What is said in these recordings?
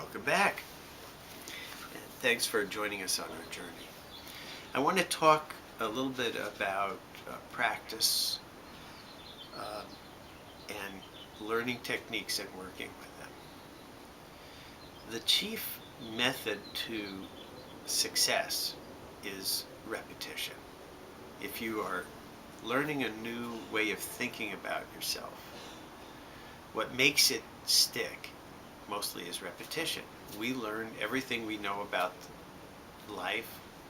Welcome back, and thanks for joining us on our journey. I want to talk a little bit about practice um, and learning techniques and working with them. The chief method to success is repetition. If you are learning a new way of thinking about yourself, what makes it stick mostly is repetition. We learn everything we know about life.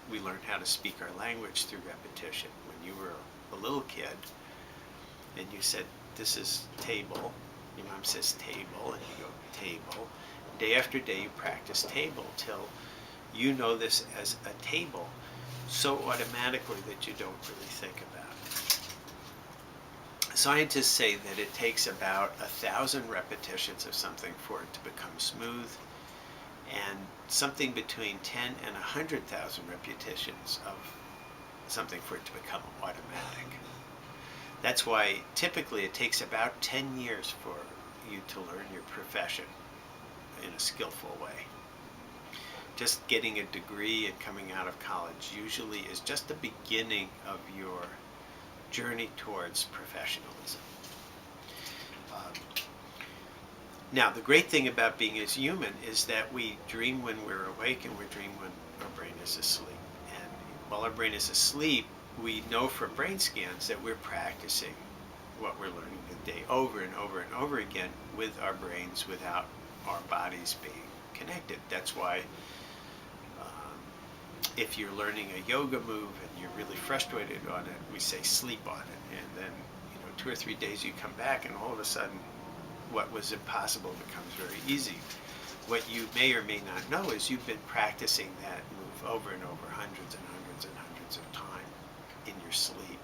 We learn how to speak our language through repetition. When you were a little kid and you said, "This is table," your mom says table, and you go, table. Day after day you practice table till you know this as a table so automatically that you don't really think about it. Scientists say that it takes about 1,000 repetitions of something for it to become smooth, and something between 10 and 100,000 repetitions of something for it to become automatic. That's why typically it takes about 10 years for you to learn your profession in a skillful way. Just getting a degree and coming out of college usually is just the beginning of your journey towards professionalism. Now, the great thing about being as human is that we dream when we're awake and we dream when our brain is asleep. And while our brain is asleep, we know from brain scans that we're practicing what we're learning today over and over and over again with our brains without our bodies being connected. That's why if you're learning a yoga move and you're really frustrated on it, we say sleep on it. And then 2 or 3 days you come back and all of a sudden what was impossible becomes very easy. What you may or may not know is you've been practicing that move over and over hundreds and hundreds and hundreds of times in your sleep.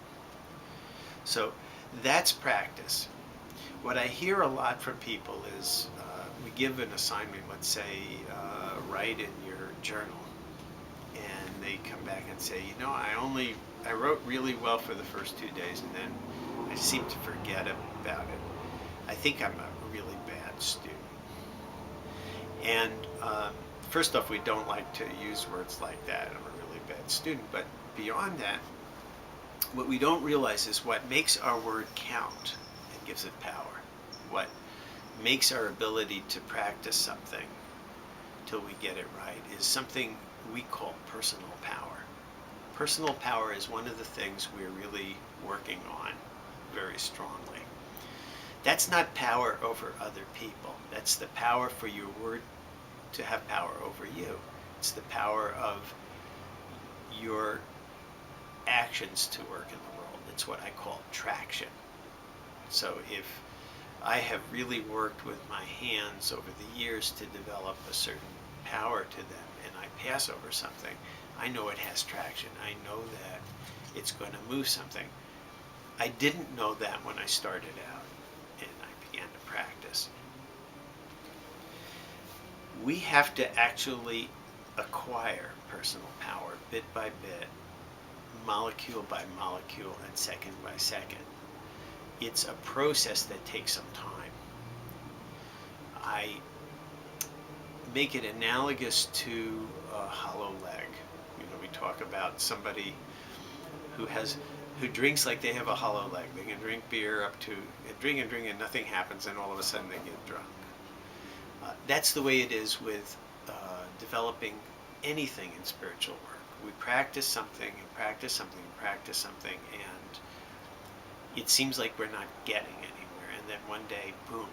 So that's practice. What I hear a lot from people is we give an assignment, let's say write in your journal, and they come back and say, I wrote really well for the first 2 days and then I seem to forget about it. I think I'm a really bad student. And first off, we don't like to use words like that. I'm a really bad student. But beyond that, what we don't realize is what makes our word count and gives it power. What makes our ability to practice something till we get it right is something we call personal power. Personal power is one of the things we're really working on very strongly. That's not power over other people. That's the power for your word to have power over you. It's the power of your actions to work in the world. It's what I call traction. So if I have really worked with my hands over the years to develop a certain power to them and I pass over something, I know it has traction. I know that it's going to move something. I didn't know that when I started out and I began to practice. We have to actually acquire personal power bit by bit, molecule by molecule, and second by second. It's a process that takes some time. I make it analogous to a hollow leg. We talk about somebody who drinks like they have a hollow leg. They can drink beer up to, drink and nothing happens, and all of a sudden they get drunk. That's the way it is with developing anything in spiritual work. We practice something and practice something and practice something, and it seems like we're not getting anywhere. And then one day, boom,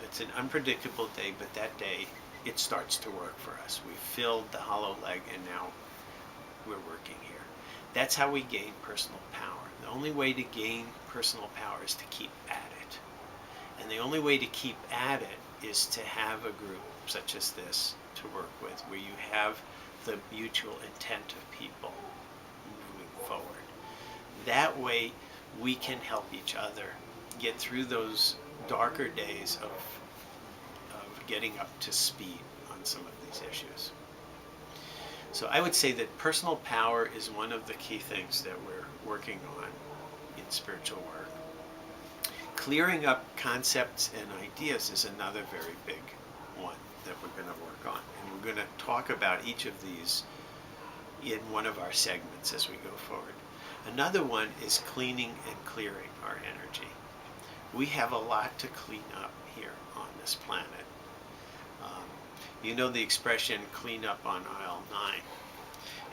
it's an unpredictable day, but that day it starts to work for us. We filled the hollow leg and now we're working here. That's how we gain personal power. The only way to gain personal power is to keep at it. And the only way to keep at it is to have a group such as this to work with, where you have the mutual intent of people moving forward. That way we can help each other get through those darker days of getting up to speed on some of these issues. So I would say that personal power is one of the key things that we're working on in spiritual work. Clearing up concepts and ideas is another very big one that we're going to work on. And we're going to talk about each of these in one of our segments as we go forward. Another one is cleaning and clearing our energy. We have a lot to clean up here on this planet. You know the expression, clean up on aisle 9.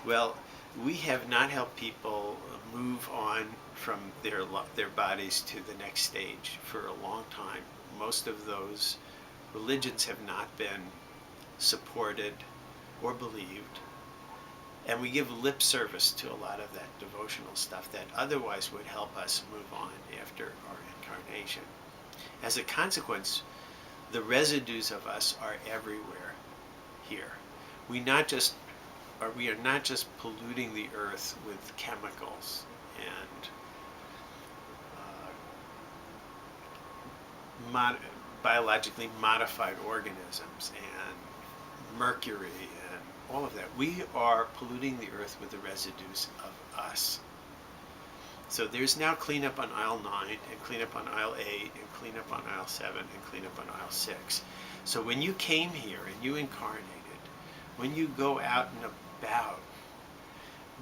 Well, we have not helped people move on from their bodies to the next stage for a long time. Most of those religions have not been supported or believed, and we give lip service to a lot of that devotional stuff that otherwise would help us move on after our incarnation. As a consequence, the residues of us are everywhere here. We are not just polluting the earth with chemicals and biologically modified organisms and mercury and all of that. We are polluting the earth with the residues of us. So there's now cleanup on aisle 9 and cleanup on aisle 8 and cleanup on aisle 7 and cleanup on aisle 6. So when you came here and you incarnated, when you go out and about,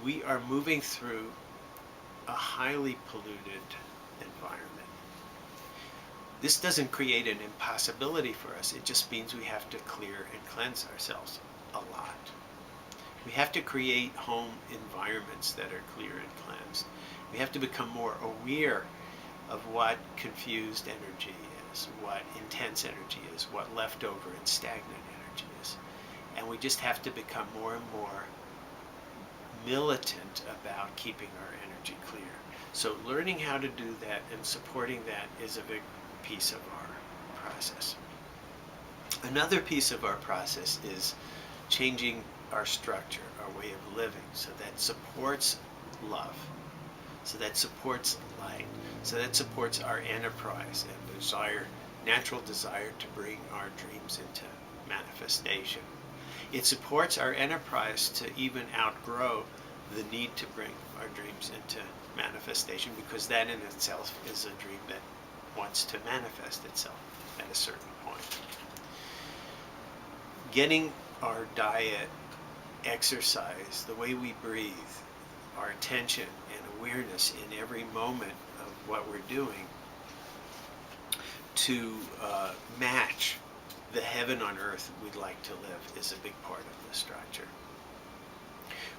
we are moving through a highly polluted environment. This doesn't create an impossibility for us. It just means we have to clear and cleanse ourselves a lot. We have to create home environments that are clear and cleansed. We have to become more aware of what confused energy is, what intense energy is, what leftover and stagnant energy is. And we just have to become more and more militant about keeping our energy clear. So learning how to do that and supporting that is a big piece of our process. Another piece of our process is changing our structure, our way of living, so that supports love, so that supports light, so that supports our enterprise and desire, natural desire to bring our dreams into manifestation. It supports our enterprise to even outgrow the need to bring our dreams into manifestation, because that in itself is a dream that wants to manifest itself at a certain point. Getting our diet, exercise, the way we breathe, our attention and awareness in every moment of what we're doing to match the heaven on earth we'd like to live is a big part of the structure.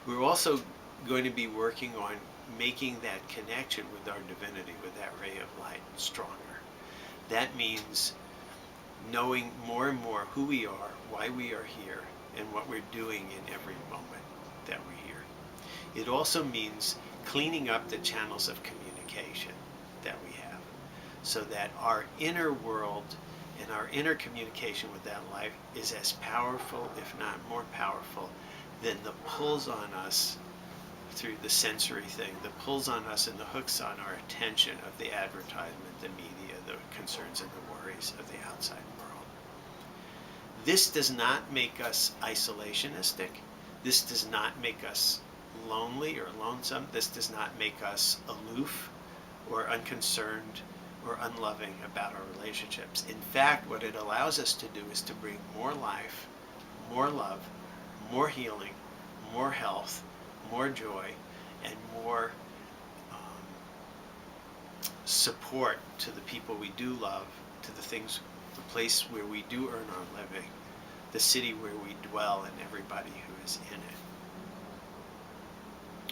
We're also going to be working on making that connection with our divinity, with that ray of light, stronger. That means knowing more and more who we are, why we are here, and what we're doing in every moment that we're here. It also means cleaning up the channels of communication that we have, so that our inner world and our inner communication with that life is as powerful, if not more powerful, than the pulls on us through the sensory thing, the pulls on us and the hooks on our attention of the advertisement, the media, the concerns and the worries of the outside world. This does not make us isolationistic. This does not make us lonely or lonesome. This does not make us aloof or unconcerned or unloving about our relationships. In fact, what it allows us to do is to bring more life, more love, more healing, more health, more joy, and more support to the people we do love, to the things, the place where we do earn our living, the city where we dwell, and everybody who is in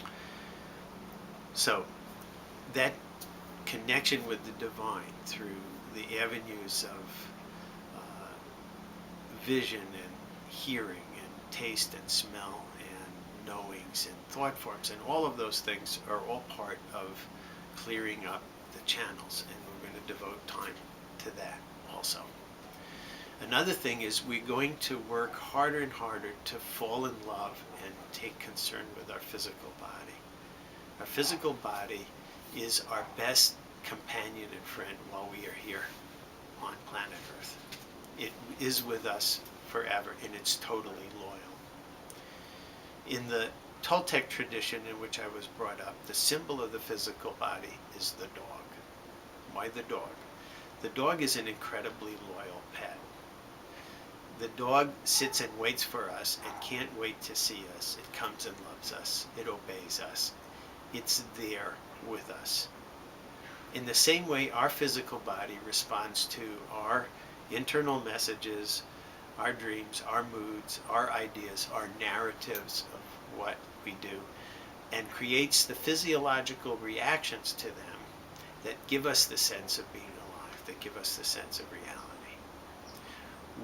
it. So that connection with the divine through the avenues of vision and hearing and taste and smell and knowings and thought forms and all of those things are all part of clearing up the channels, and we're going to devote time to that also. Another thing is we're going to work harder and harder to fall in love and take concern with our physical body. Our physical body is our best companion and friend while we are here on planet Earth. It is with us forever, and it's totally loyal. In the Toltec tradition in which I was brought up, the symbol of the physical body is the dog. Why the dog? The dog is an incredibly loyal pet. The dog sits and waits for us and can't wait to see us. It comes and loves us. It obeys us. It's there with us. In the same way, our physical body responds to our internal messages, our dreams, our moods, our ideas, our narratives of what we do, and creates the physiological reactions to them that give us the sense of being alive, that give us the sense of reality.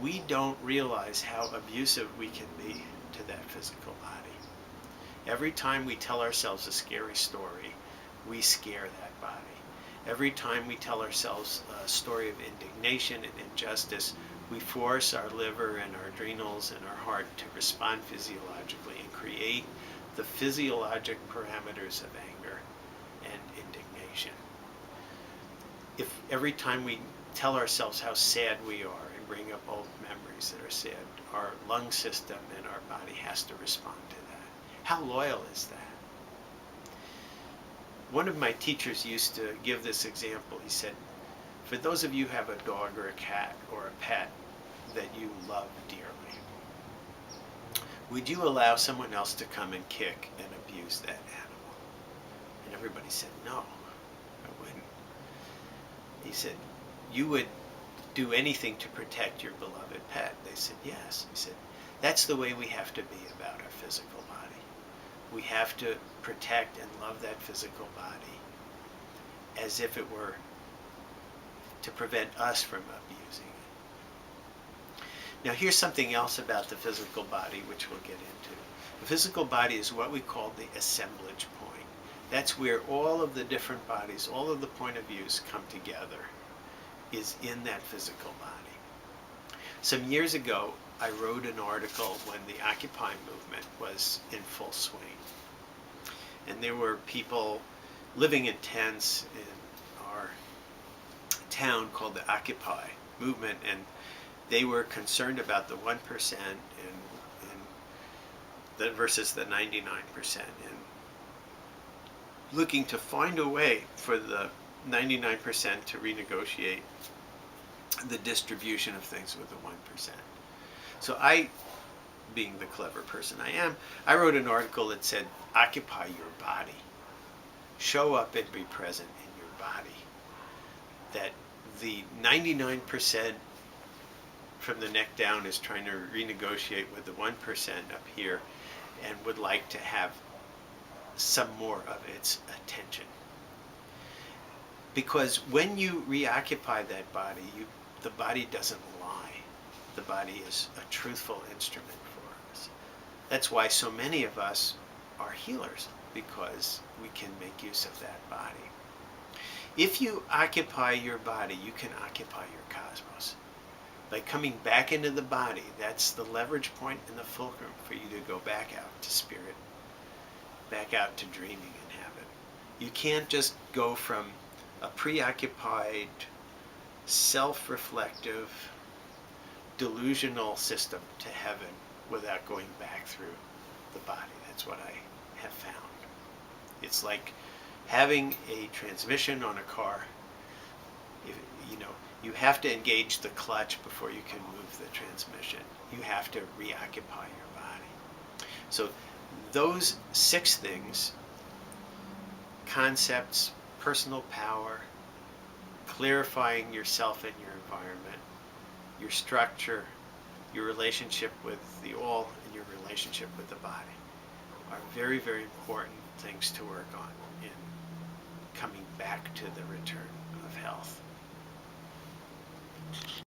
We don't realize how abusive we can be to that physical body. Every time we tell ourselves a scary story, we scare that body. Every time we tell ourselves a story of indignation and injustice, we force our liver and our adrenals and our heart to respond physiologically and create the physiologic parameters of anger and indignation. If every time we tell ourselves how sad we are and bring up old memories that are sad, our lung system and our body has to respond to that. How loyal is that? One of my teachers used to give this example. He said, for those of you who have a dog or a cat or a pet that you love dearly, would you allow someone else to come and kick and abuse that animal? And everybody said, no, I wouldn't. He said, you would do anything to protect your beloved pet? They said, yes. He said, that's the way we have to be about our physical body. We have to protect and love that physical body as if it were to prevent us from abusing it. Now here's something else about the physical body which we'll get into. The physical body is what we call the assemblage point. That's where all of the different bodies, all of the point of views come together, is in that physical body. Some years ago, I wrote an article when the Occupy movement was in full swing. And there were people living in tents in our town called the Occupy movement, and they were concerned about the 1% versus the 99%, and looking to find a way for the 99% to renegotiate the distribution of things with the 1%. So I, being the clever person I am, I wrote an article that said, occupy your body. Show up and be present in your body. That the 99% from the neck down is trying to renegotiate with the 1% up here and would like to have some more of its attention. Because when you reoccupy that body, the body doesn't lie. The body is a truthful instrument for us. That's why so many of us are healers, because we can make use of that body. If you occupy your body, you can occupy your cosmos. By coming back into the body, that's the leverage point and the fulcrum for you to go back out to spirit, back out to dreaming in heaven. You can't just go from a preoccupied, self-reflective, delusional system to heaven without going back through the body. That's what I have found. It's like having a transmission on a car. You have to engage the clutch before you can move the transmission. You have to reoccupy your body. So those 6 things, concepts, personal power, clarifying yourself and your environment, your structure, your relationship with the all, and your relationship with the body, are very, very important things to work on in coming back to the return of health.